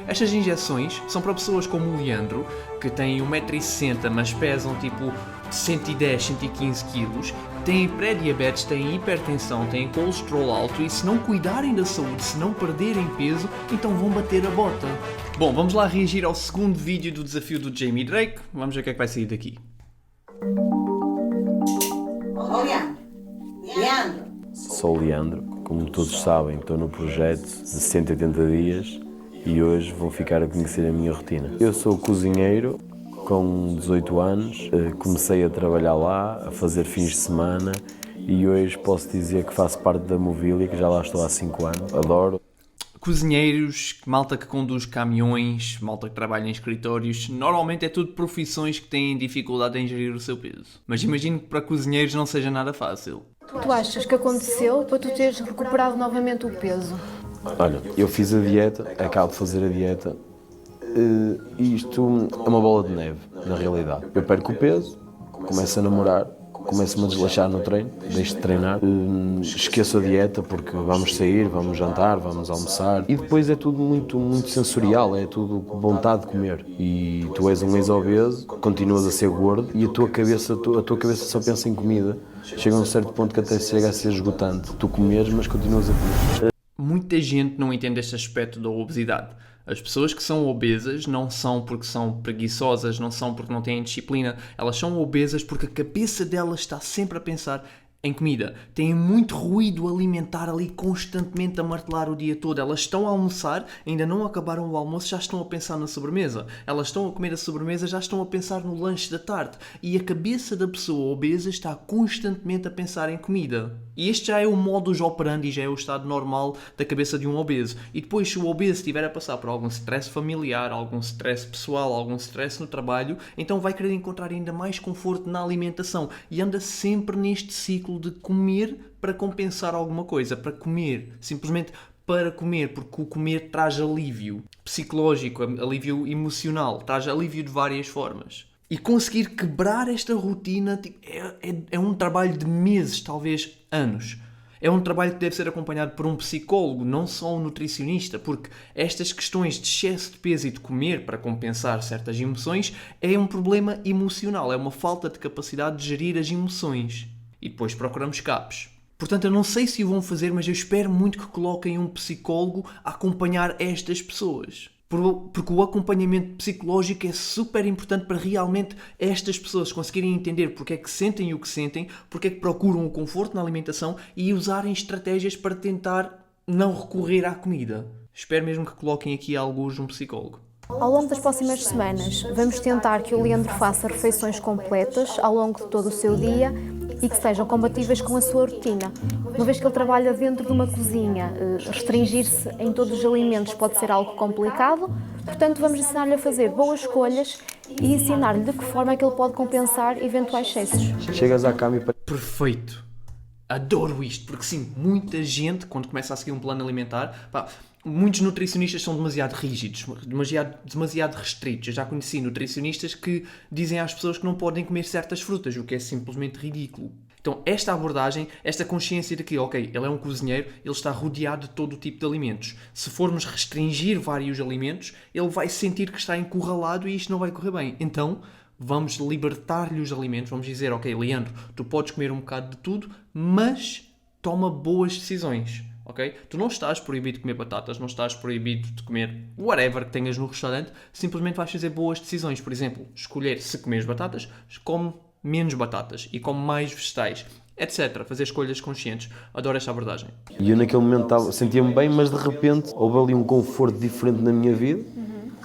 Estas injeções são para pessoas como o Leandro, que têm 1,60 m, mas pesam tipo 110, 115 kg, têm pré-diabetes, têm hipertensão, têm colesterol alto e se não cuidarem da saúde, se não perderem peso, então vão bater a bota. Bom, vamos lá reagir ao segundo vídeo do desafio do Jamie Drake. Vamos ver o que é que vai sair daqui. Leandro. Sou o Leandro, como todos sabem, estou no projeto de 180 dias e hoje vão ficar a conhecer a minha rotina. Eu sou cozinheiro, com 18 anos, comecei a trabalhar lá, a fazer fins de semana e hoje posso dizer que faço parte da Mobília, que já lá estou há 5 anos, adoro. Cozinheiros, malta que conduz caminhões, malta que trabalha em escritórios, normalmente é tudo profissões que têm dificuldade em gerir o seu peso. Mas imagino que para cozinheiros não seja nada fácil. Tu achas que aconteceu para tu teres recuperado novamente o peso? Olha, eu fiz a dieta, acabo de fazer a dieta e isto é uma bola de neve, na realidade. Eu perco o peso, começo a namorar, começo-me a desleixar no treino, deixo de treinar, esqueço a dieta porque vamos sair, vamos jantar, vamos almoçar e depois é tudo muito sensorial, é tudo vontade de comer e tu és um ex-obeso, continuas a ser gordo e a tua cabeça só pensa em comida. Chega a um certo ponto que até chega a ser esgotante, tu comeres mas continuas a comer. Muita gente não entende este aspecto da obesidade. As pessoas que são obesas não são porque são preguiçosas, não são porque não têm disciplina. Elas são obesas porque a cabeça delas está sempre a pensar em comida. Têm muito ruído alimentar ali constantemente a martelar o dia todo. Elas estão a almoçar, ainda não acabaram o almoço, já estão a pensar na sobremesa. Elas estão a comer a sobremesa, já estão a pensar no lanche da tarde. E a cabeça da pessoa obesa está constantemente a pensar em comida. E este já é o modus operandi, já é o estado normal da cabeça de um obeso. E depois, se o obeso estiver a passar por algum stress familiar, algum stress pessoal, algum stress no trabalho, então vai querer encontrar ainda mais conforto na alimentação. E anda sempre neste ciclo de comer para compensar alguma coisa, para comer, simplesmente para comer, porque o comer traz alívio psicológico, alívio emocional, traz alívio de várias formas. E conseguir quebrar esta rotina é um trabalho de meses, talvez anos. É um trabalho que deve ser acompanhado por um psicólogo, não só um nutricionista, porque estas questões de excesso de peso e de comer para compensar certas emoções é um problema emocional, é uma falta de capacidade de gerir as emoções. E depois procuramos escapes. Portanto, eu não sei se o vão fazer, mas eu espero muito que coloquem um psicólogo a acompanhar estas pessoas. Porque o acompanhamento psicológico é super importante para realmente estas pessoas conseguirem entender porque é que sentem o que sentem, porque é que procuram o conforto na alimentação e usarem estratégias para tentar não recorrer à comida. Espero mesmo que coloquem aqui alguns um psicólogo. Ao longo das próximas semanas, vamos tentar que o Leandro faça refeições completas ao longo de todo o seu dia e que sejam compatíveis com a sua rotina. Uma vez que ele trabalha dentro de uma cozinha, restringir-se em todos os alimentos pode ser algo complicado, portanto vamos ensinar-lhe a fazer boas escolhas e ensinar-lhe de que forma é que ele pode compensar eventuais excessos. Chegas à cama e Perfeito! Adoro isto, porque sim, muita gente, quando começa a seguir um plano alimentar, muitos nutricionistas são demasiado rígidos, demasiado restritos. Eu já conheci nutricionistas que dizem às pessoas que não podem comer certas frutas, o que é simplesmente ridículo. Então, esta abordagem, esta consciência de que, ok, ele é um cozinheiro, ele está rodeado de todo o tipo de alimentos. Se formos restringir vários alimentos, ele vai sentir que está encurralado e isto não vai correr bem. Então, vamos libertar-lhe os alimentos, vamos dizer, ok, Leandro, tu podes comer um bocado de tudo, mas toma boas decisões. Okay? Tu não estás proibido de comer batatas, não estás proibido de comer whatever que tenhas no restaurante, simplesmente vais fazer boas decisões. Por exemplo, escolher se comeres batatas, come menos batatas e come mais vegetais, etc. Fazer escolhas conscientes. Adoro esta abordagem. E eu naquele momento sentia-me bem, mas de repente houve ali um conforto diferente na minha vida,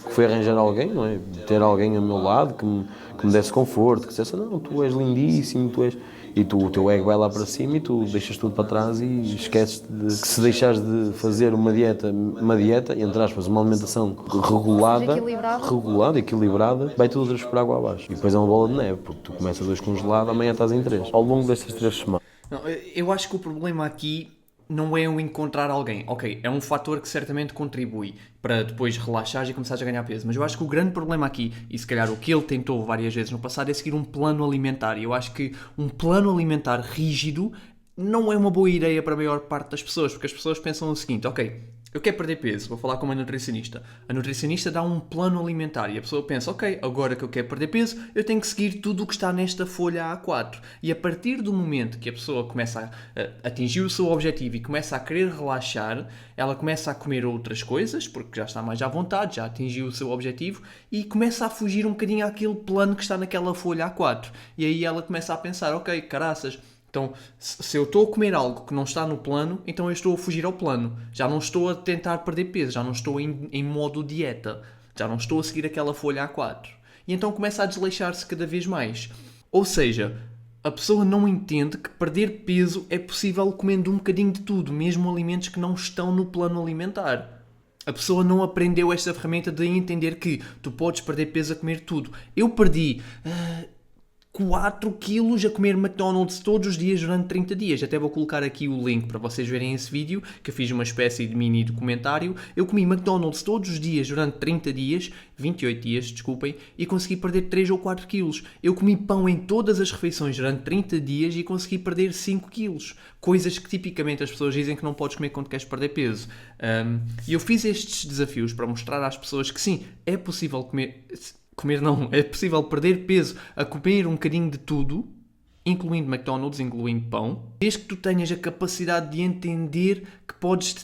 que foi arranjar alguém, não é? Ter alguém ao meu lado que me desse conforto, que dissesse, não, tu és lindíssimo, tu és... E o teu ego vai lá para cima e tu deixas tudo para trás e esqueces de que se deixares de fazer uma dieta, entre aspas, uma alimentação regulada, equilibrada, vai tudo por água abaixo. E depois é uma bola de neve, porque tu começas hoje congelado, amanhã estás em 3. Ao longo destas 3 semanas. Não, eu acho que o problema aqui não é o encontrar alguém. Ok, é um fator que certamente contribui para depois relaxares e começares a ganhar peso. Mas eu acho que o grande problema aqui, e se calhar o que ele tentou várias vezes no passado, é seguir um plano alimentar. E eu acho que um plano alimentar rígido não é uma boa ideia para a maior parte das pessoas, porque as pessoas pensam o seguinte, ok, eu quero perder peso, vou falar com uma nutricionista. A nutricionista dá um plano alimentar e a pessoa pensa, ok, agora que eu quero perder peso, eu tenho que seguir tudo o que está nesta folha A4. E a partir do momento que a pessoa começa a atingir o seu objetivo e começa a querer relaxar, ela começa a comer outras coisas, porque já está mais à vontade, já atingiu o seu objetivo, e começa a fugir um bocadinho àquele plano que está naquela folha A4. E aí ela começa a pensar, ok, caraças, então, se eu estou a comer algo que não está no plano, então eu estou a fugir ao plano. Já não estou a tentar perder peso, já não estou em modo dieta, já não estou a seguir aquela folha A4. E então começa a desleixar-se cada vez mais. Ou seja, a pessoa não entende que perder peso é possível comendo um bocadinho de tudo, mesmo alimentos que não estão no plano alimentar. A pessoa não aprendeu esta ferramenta de entender que tu podes perder peso a comer tudo. Eu perdi 4 quilos a comer McDonald's todos os dias durante 30 dias. Até vou colocar aqui o link para vocês verem esse vídeo, que eu fiz uma espécie de mini documentário. Eu comi McDonald's todos os dias durante 30 dias, 28 dias, desculpem, e consegui perder 3 ou 4 quilos. Eu comi pão em todas as refeições durante 30 dias e consegui perder 5 quilos. Coisas que tipicamente as pessoas dizem que não podes comer quando queres perder peso. E eu fiz estes desafios para mostrar às pessoas que sim, é possível é possível perder peso a comer um bocadinho de tudo, incluindo McDonald's, incluindo pão, desde que tu tenhas a capacidade de entender que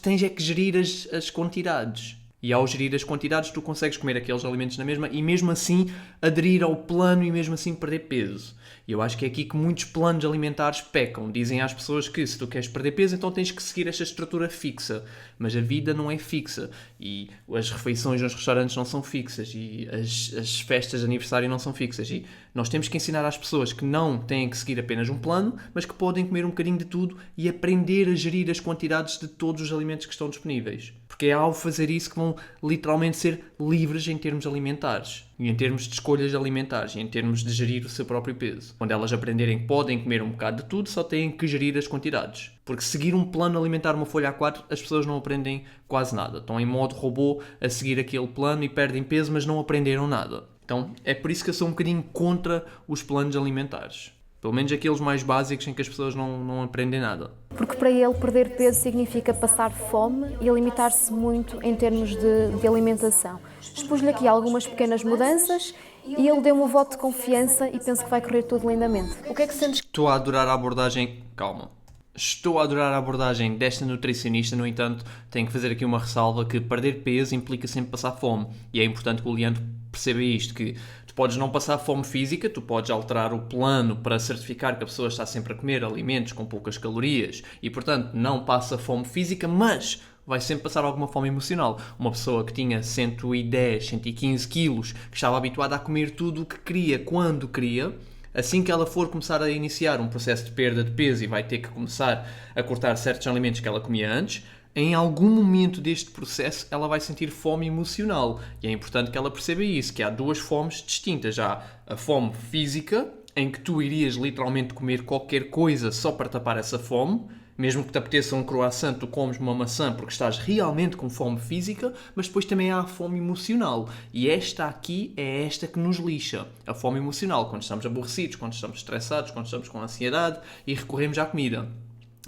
tens é que gerir as quantidades. E ao gerir as quantidades tu consegues comer aqueles alimentos na mesma e mesmo assim aderir ao plano e mesmo assim perder peso. E eu acho que é aqui que muitos planos alimentares pecam. Dizem às pessoas que se tu queres perder peso, então tens que seguir esta estrutura fixa. Mas a vida não é fixa. E as refeições nos restaurantes não são fixas. E as festas de aniversário não são fixas. E nós temos que ensinar às pessoas que não têm que seguir apenas um plano, mas que podem comer um bocadinho de tudo e aprender a gerir as quantidades de todos os alimentos que estão disponíveis. Porque é ao fazer isso que vão literalmente ser livres em termos alimentares. E em termos de escolhas alimentares, e em termos de gerir o seu próprio peso. Quando elas aprenderem que podem comer um bocado de tudo, só têm que gerir as quantidades. Porque seguir um plano alimentar, uma folha A4, as pessoas não aprendem quase nada. Estão em modo robô a seguir aquele plano e perdem peso, mas não aprenderam nada. Então é por isso que eu sou um bocadinho contra os planos alimentares. Pelo menos aqueles mais básicos em que as pessoas não aprendem nada. Porque para ele perder peso significa passar fome e limitar-se muito em termos de alimentação. Expus-lhe aqui algumas pequenas mudanças e ele deu-me um voto de confiança e penso que vai correr tudo lindamente. O que é que sentes? Estou a adorar a abordagem... Calma. Estou a adorar a abordagem desta nutricionista, no entanto, tenho que fazer aqui uma ressalva que perder peso implica sempre passar fome. E é importante que o Leandro perceba isto, que tu podes não passar fome física, tu podes alterar o plano para certificar que a pessoa está sempre a comer alimentos com poucas calorias e, portanto, não passa fome física, mas vai sempre passar alguma fome emocional. Uma pessoa que tinha 110, 115 quilos, que estava habituada a comer tudo o que queria, quando queria, assim que ela for começar a iniciar um processo de perda de peso e vai ter que começar a cortar certos alimentos que ela comia antes, em algum momento deste processo ela vai sentir fome emocional. E é importante que ela perceba isso, que há duas fomes distintas. Há a fome física, em que tu irias literalmente comer qualquer coisa só para tapar essa fome. Mesmo que te apeteça um croissant, tu comes uma maçã porque estás realmente com fome física, mas depois também há a fome emocional. E esta aqui é esta que nos lixa. A fome emocional, quando estamos aborrecidos, quando estamos estressados, quando estamos com ansiedade e recorremos à comida.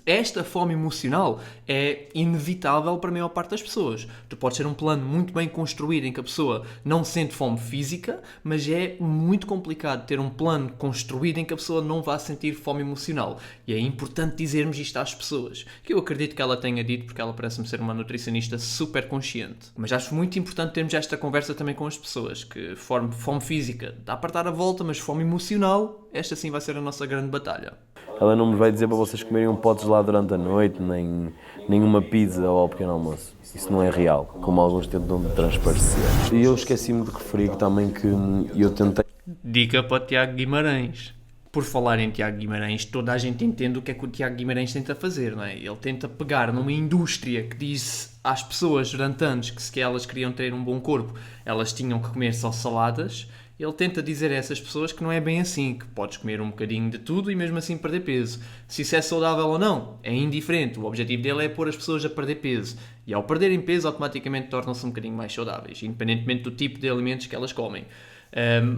Esta fome emocional é inevitável para a maior parte das pessoas. Tu podes ter um plano muito bem construído em que a pessoa não sente fome física, mas é muito complicado ter um plano construído em que a pessoa não vá sentir fome emocional. E é importante dizermos isto às pessoas, que eu acredito que ela tenha dito porque ela parece-me ser uma nutricionista super consciente. Mas acho muito importante termos esta conversa também com as pessoas, que fome física dá para dar a volta, mas fome emocional, esta sim vai ser a nossa grande batalha. Ela não me vai dizer para vocês comerem um pote gelado durante a noite, nem uma pizza ou ao pequeno almoço. Isso não é real, como alguns tentam transparecer. E eu esqueci-me de referir também que eu tentei... Dica para o Tiago Guimarães. Por falar em Tiago Guimarães, toda a gente entende o que é que o Tiago Guimarães tenta fazer, não é? Ele tenta pegar numa indústria que disse às pessoas durante anos que se elas queriam ter um bom corpo, elas tinham que comer só saladas. Ele tenta dizer a essas pessoas que não é bem assim, que podes comer um bocadinho de tudo e mesmo assim perder peso. Se isso é saudável ou não, é indiferente. O objetivo dele é pôr as pessoas a perder peso. E ao perderem peso, automaticamente tornam-se um bocadinho mais saudáveis, independentemente do tipo de alimentos que elas comem.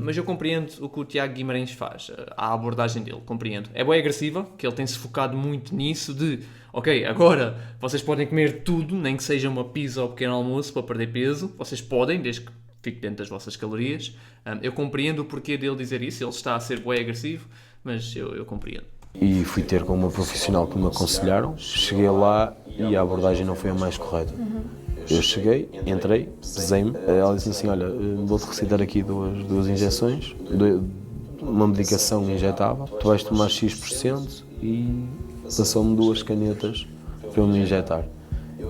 Mas eu compreendo o que o Tiago Guimarães faz, a abordagem dele, compreendo. É bem agressiva, que ele tem-se focado muito nisso de, ok, agora vocês podem comer tudo, nem que seja uma pizza ou um pequeno almoço para perder peso, vocês podem, desde que fique dentro das vossas calorias. Eu compreendo o porquê dele dizer isso, ele está a ser bem agressivo, mas eu compreendo. E fui ter com uma profissional que me aconselharam, cheguei lá e a abordagem não foi a mais correta. Eu cheguei, entrei, pesei-me, ela disse assim, olha, vou-te recitar aqui duas injeções, uma medicação injetável, tu vais tomar X% e passou-me 2 canetas para eu me injetar.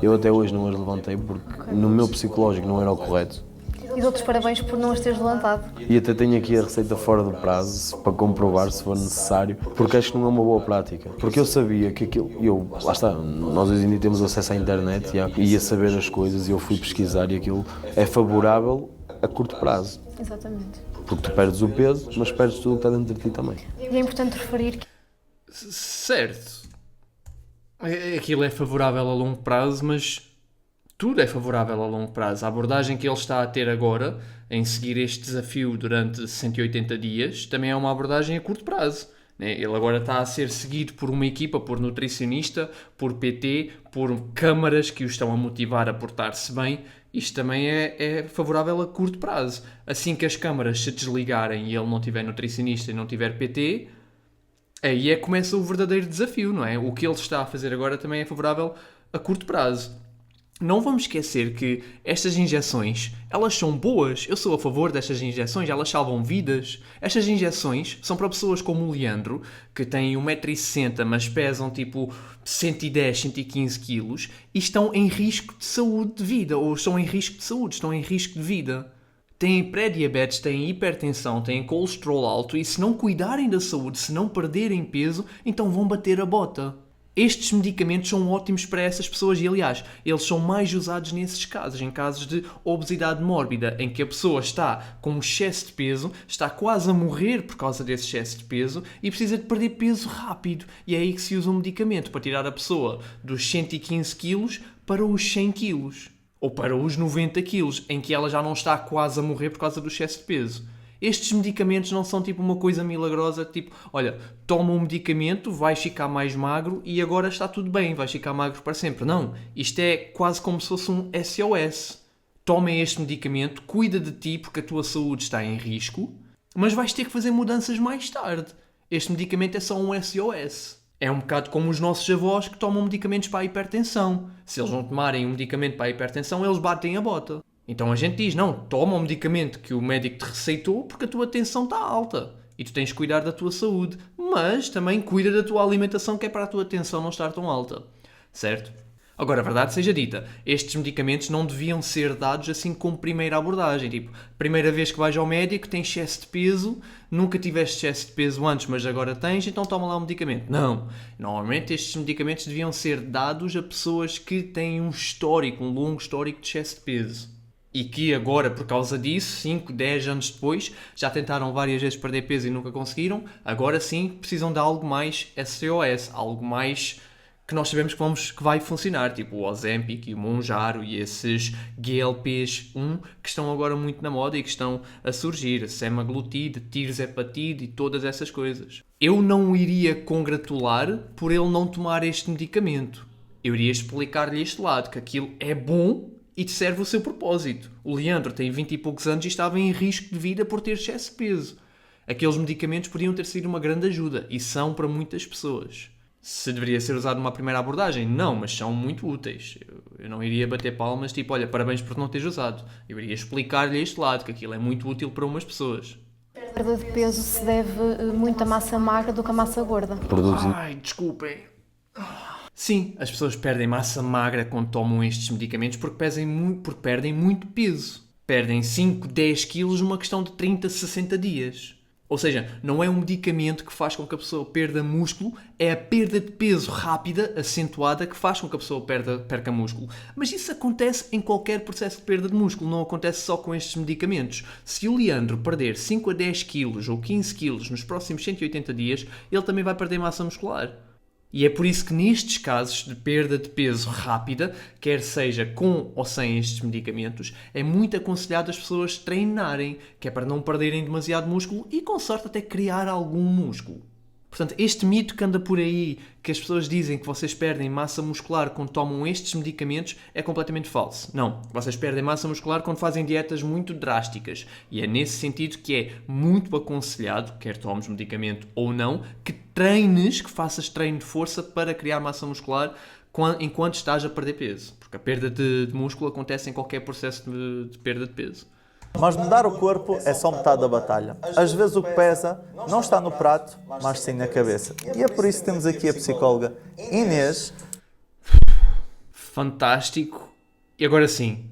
Eu até hoje não as levantei porque no meu psicológico não era o correto. E dou-te os parabéns por não as teres levantado. E até tenho aqui a receita fora do prazo para comprovar se for necessário, porque acho que não é uma boa prática. Porque eu sabia que aquilo, lá está, nós hoje em dia temos acesso à internet e ia saber as coisas e eu fui pesquisar e aquilo é favorável a curto prazo. Exatamente. Porque tu perdes o peso, mas perdes tudo o que está dentro de ti também. E é importante referir que Certo. Aquilo é favorável a longo prazo, mas tudo é favorável a longo prazo. A abordagem que ele está a ter agora, em seguir este desafio durante 180 dias, também é uma abordagem a curto prazo. Ele agora está a ser seguido por uma equipa, por nutricionista, por PT, por câmaras que o estão a motivar a portar-se bem. Isto também é favorável a curto prazo. Assim que as câmaras se desligarem e ele não tiver nutricionista e não tiver PT, aí é que começa o verdadeiro desafio, não é? O que ele está a fazer agora também é favorável a curto prazo. Não vamos esquecer que estas injeções, elas são boas. Eu sou a favor destas injeções, elas salvam vidas. Estas injeções são para pessoas como o Leandro, que têm 1,60 m, mas pesam tipo 110, 115 kg e estão em risco de saúde de vida, ou estão em risco de saúde, estão em risco de vida. Têm pré-diabetes, têm hipertensão, têm colesterol alto e se não cuidarem da saúde, se não perderem peso, então vão bater a bota. Estes medicamentos são ótimos para essas pessoas e, aliás, eles são mais usados nesses casos, em casos de obesidade mórbida, em que a pessoa está com um excesso de peso, está quase a morrer por causa desse excesso de peso e precisa de perder peso rápido. E é aí que se usa um medicamento para tirar a pessoa dos 115 kg para os 100 kg. Ou para os 90 kg, em que ela já não está quase a morrer por causa do excesso de peso. Estes medicamentos não são tipo uma coisa milagrosa, tipo, olha, toma um medicamento, vais ficar mais magro e agora está tudo bem, vais ficar magro para sempre. Não, isto é quase como se fosse um SOS. Toma este medicamento, cuida de ti porque a tua saúde está em risco, mas vais ter que fazer mudanças mais tarde. Este medicamento é só um SOS. É um bocado como os nossos avós que tomam medicamentos para a hipertensão. Se eles não tomarem um medicamento para a hipertensão, eles batem a bota. Então a gente diz, não, toma um medicamento que o médico te receitou porque a tua tensão está alta e tu tens de cuidar da tua saúde, mas também cuida da tua alimentação que é para a tua tensão não estar tão alta, certo? Agora, a verdade seja dita, estes medicamentos não deviam ser dados assim como primeira abordagem, tipo, primeira vez que vais ao médico, tens excesso de peso, nunca tiveste excesso de peso antes, mas agora tens, então toma lá um medicamento. Não, normalmente estes medicamentos deviam ser dados a pessoas que têm um histórico, um longo histórico de excesso de peso. E que agora, por causa disso, 5, 10 anos depois, já tentaram várias vezes perder peso e nunca conseguiram, agora sim precisam de algo mais SOS, algo mais que nós sabemos que vai funcionar, tipo o Ozempic e o Mounjaro e esses GLP-1 que estão agora muito na moda e que estão a surgir, semaglutide, tirzepatide e todas essas coisas. Eu não o iria congratular por ele não tomar este medicamento. Eu iria explicar-lhe este lado, que aquilo é bom e te serve o seu propósito. O Leandro tem 20 e poucos anos e estava em risco de vida por ter excesso de peso. Aqueles medicamentos podiam ter sido uma grande ajuda e são para muitas pessoas. Se deveria ser usado numa primeira abordagem? Não, mas são muito úteis. Eu não iria bater palmas, tipo, olha, parabéns por não teres usado. Eu iria explicar-lhe este lado, que aquilo é muito útil para umas pessoas. a perda de peso se deve muito à massa magra do que à massa gorda. Ai, desculpem. Sim, as pessoas perdem massa magra quando tomam estes medicamentos porque perdem muito peso. Perdem 5, 10 quilos numa questão de 30, 60 dias. Ou seja, não é um medicamento que faz com que a pessoa perda músculo, é a perda de peso rápida, acentuada, que faz com que a pessoa perca músculo. Mas isso acontece em qualquer processo de perda de músculo, não acontece só com estes medicamentos. Se o Leandro perder 5 a 10 quilos ou 15 quilos nos próximos 180 dias, ele também vai perder massa muscular. E é por isso que nestes casos de perda de peso rápida, quer seja com ou sem estes medicamentos, é muito aconselhado as pessoas treinarem, que é para não perderem demasiado músculo e, com sorte, até criar algum músculo. Portanto, este mito que anda por aí, que as pessoas dizem que vocês perdem massa muscular quando tomam estes medicamentos, é completamente falso. Não, vocês perdem massa muscular quando fazem dietas muito drásticas. E é nesse sentido que é muito aconselhado, quer tomes medicamento ou não, que treines, que faças treino de força para criar massa muscular enquanto estás a perder peso. Porque a perda de músculo acontece em qualquer processo de perda de peso. Mas mudar o corpo é só metade da batalha. Às vezes o que pesa não está no prato, mas sim na cabeça. E é por isso que temos aqui a psicóloga Inês. Fantástico. E agora sim,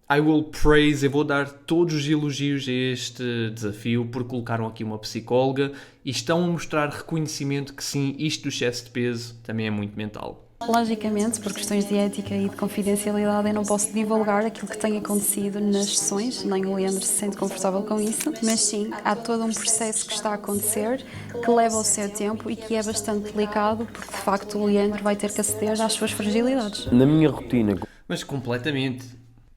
eu vou dar todos os elogios a este desafio por colocaram aqui uma psicóloga e estão a mostrar reconhecimento que sim, isto do excesso de peso também é muito mental. Logicamente, por questões de ética e de confidencialidade, eu não posso divulgar aquilo que tem acontecido nas sessões, nem o Leandro se sente confortável com isso, mas sim, há todo um processo que está a acontecer, que leva o seu tempo e que é bastante delicado, porque de facto o Leandro vai ter que aceder às suas fragilidades. Na minha rotina... Mas completamente.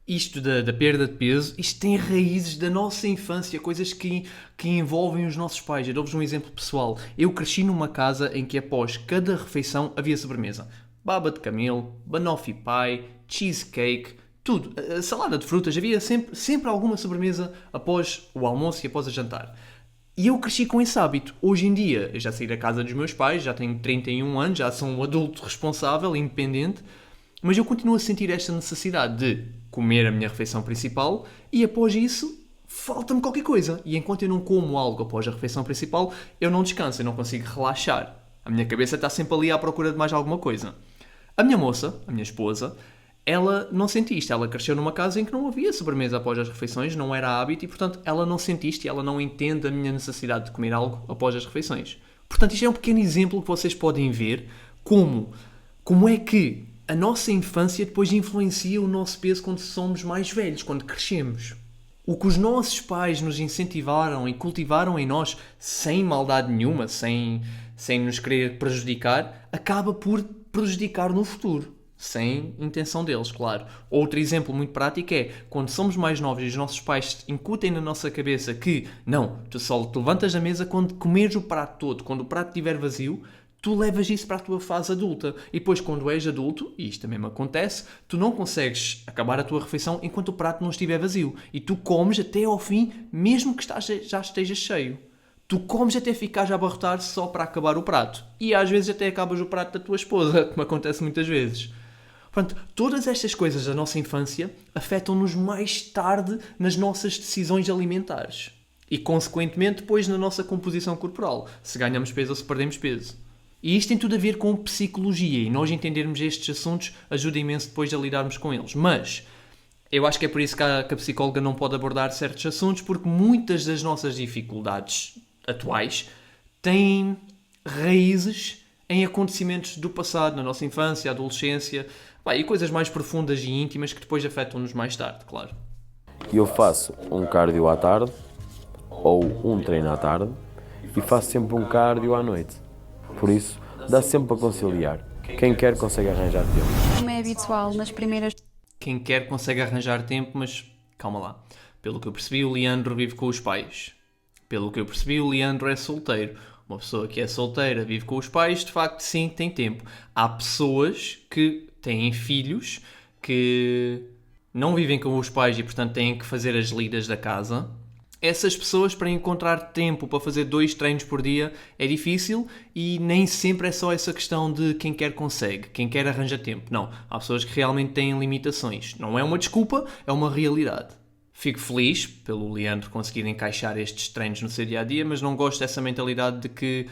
Isto da perda de peso, isto tem raízes da nossa infância, coisas que envolvem os nossos pais. Eu dou-vos um exemplo pessoal. Eu cresci numa casa em que após cada refeição havia sobremesa. Baba de camelo, banoffee pie, cheesecake, tudo. A salada de frutas, havia sempre alguma sobremesa após o almoço e após o jantar. E eu cresci com esse hábito. Hoje em dia, eu já saí da casa dos meus pais, já tenho 31 anos, já sou um adulto responsável, independente, mas eu continuo a sentir esta necessidade de comer a minha refeição principal e após isso falta-me qualquer coisa. E enquanto eu não como algo após a refeição principal, eu não descanso, eu não consigo relaxar. A minha cabeça está sempre ali à procura de mais alguma coisa. A minha moça, a minha esposa, ela não sente isto. Ela cresceu numa casa em que não havia sobremesa após as refeições, não era hábito e, portanto, ela não sente isto e ela não entende a minha necessidade de comer algo após as refeições. Portanto, isto é um pequeno exemplo que vocês podem ver como é que a nossa infância depois influencia o nosso peso quando somos mais velhos, quando crescemos. O que os nossos pais nos incentivaram e cultivaram em nós, sem maldade nenhuma, sem nos querer prejudicar, acaba por prejudicar no futuro. Sem intenção deles, claro. Outro exemplo muito prático é, quando somos mais novos e os nossos pais incutem na nossa cabeça que, não, tu só te levantas da mesa quando comeres o prato todo, quando o prato estiver vazio, tu levas isso para a tua fase adulta. E depois, quando és adulto, e isto também me acontece, tu não consegues acabar a tua refeição enquanto o prato não estiver vazio. E tu comes até ao fim, mesmo que já estejas cheio. Tu comes até ficares a abarrotar só para acabar o prato. E às vezes até acabas o prato da tua esposa, como acontece muitas vezes. Portanto, todas estas coisas da nossa infância afetam-nos mais tarde nas nossas decisões alimentares. E, consequentemente, depois na nossa composição corporal. Se ganhamos peso ou se perdemos peso. E isto tem tudo a ver com psicologia. E nós entendermos estes assuntos ajuda imenso depois a lidarmos com eles. Mas eu acho que é por isso que a psicóloga não pode abordar certos assuntos, porque muitas das nossas dificuldades atuais têm raízes em acontecimentos do passado, na nossa infância, adolescência, e coisas mais profundas e íntimas que depois afetam-nos mais tarde, claro. Eu faço um cardio à tarde, ou um treino à tarde, e faço sempre um cardio à noite. Por isso, dá sempre para conciliar. Quem quer consegue arranjar tempo. Como é habitual nas primeiras... Quem quer consegue arranjar tempo, mas calma lá. Pelo que eu percebi, o Leandro vive com os pais. Pelo que eu percebi, o Leandro é solteiro. Uma pessoa que é solteira, vive com os pais, de facto, sim, tem tempo. Há pessoas que têm filhos que não vivem com os pais e, portanto, têm que fazer as lidas da casa. Essas pessoas, para encontrar tempo para fazer 2 treinos por dia, é difícil e nem sempre é só essa questão de quem quer consegue, quem quer arranja tempo. Não, há pessoas que realmente têm limitações. Não é uma desculpa, é uma realidade. Fico feliz pelo Leandro conseguir encaixar estes treinos no seu dia-a-dia, mas não gosto dessa mentalidade de que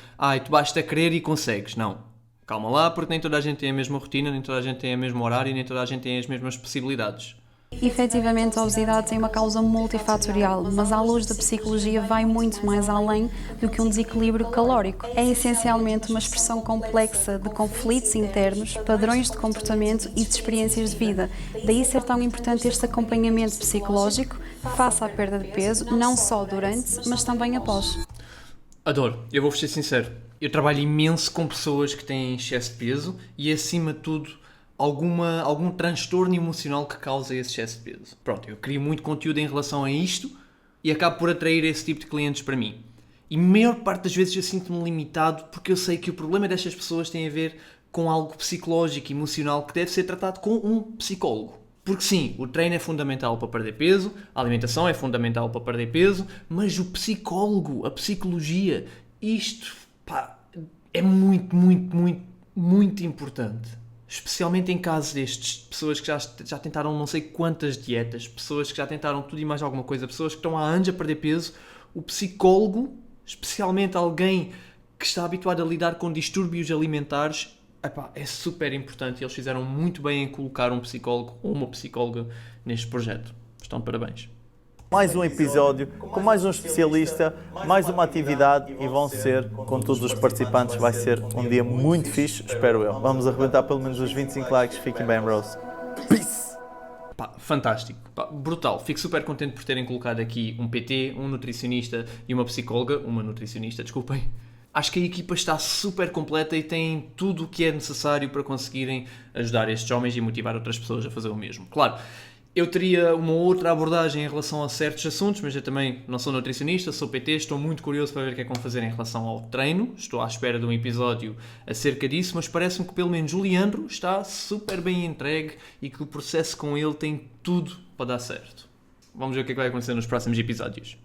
tu basta querer e consegues. Não. Calma lá, porque nem toda a gente tem a mesma rotina, nem toda a gente tem o mesmo horário e nem toda a gente tem as mesmas possibilidades. Efetivamente, a obesidade tem uma causa multifatorial, mas à luz da psicologia vai muito mais além do que um desequilíbrio calórico. É essencialmente uma expressão complexa de conflitos internos, padrões de comportamento e de experiências de vida. Daí ser tão importante este acompanhamento psicológico face à perda de peso, não só durante, mas também após. Adoro, eu vou ser sincero. Eu trabalho imenso com pessoas que têm excesso de peso e, acima de tudo, algum transtorno emocional que causa esse excesso de peso. Pronto, eu crio muito conteúdo em relação a isto e acabo por atrair esse tipo de clientes para mim. E a maior parte das vezes eu sinto-me limitado porque eu sei que o problema destas pessoas tem a ver com algo psicológico e emocional que deve ser tratado com um psicólogo. Porque sim, o treino é fundamental para perder peso, a alimentação é fundamental para perder peso, mas o psicólogo, a psicologia, isto, pá, é muito, muito, muito, muito importante. Especialmente em casos destes, pessoas que já tentaram não sei quantas dietas, pessoas que já tentaram tudo e mais alguma coisa, pessoas que estão há anos a perder peso, o psicólogo, especialmente alguém que está habituado a lidar com distúrbios alimentares, epá, é super importante e eles fizeram muito bem em colocar um psicólogo ou uma psicóloga neste projeto. Estão de parabéns. Mais um episódio, com mais um especialista, mais uma atividade e vão ser, com todos os participantes, vai ser um dia muito fixe, espero eu. Vamos arrebentar pelo menos os 25 likes, fiquem bem, bros. Peace! Pá, fantástico, pá, brutal. Fico super contente por terem colocado aqui um PT, um nutricionista e uma psicóloga, uma nutricionista, desculpem. Acho que a equipa está super completa e tem tudo o que é necessário para conseguirem ajudar estes homens e motivar outras pessoas a fazer o mesmo. Claro, eu teria uma outra abordagem em relação a certos assuntos, mas eu também não sou nutricionista, sou PT, estou muito curioso para ver o que é que vão fazer em relação ao treino. Estou à espera de um episódio acerca disso, mas parece-me que pelo menos o Leandro está super bem entregue e que o processo com ele tem tudo para dar certo. Vamos ver o que é que vai acontecer nos próximos episódios.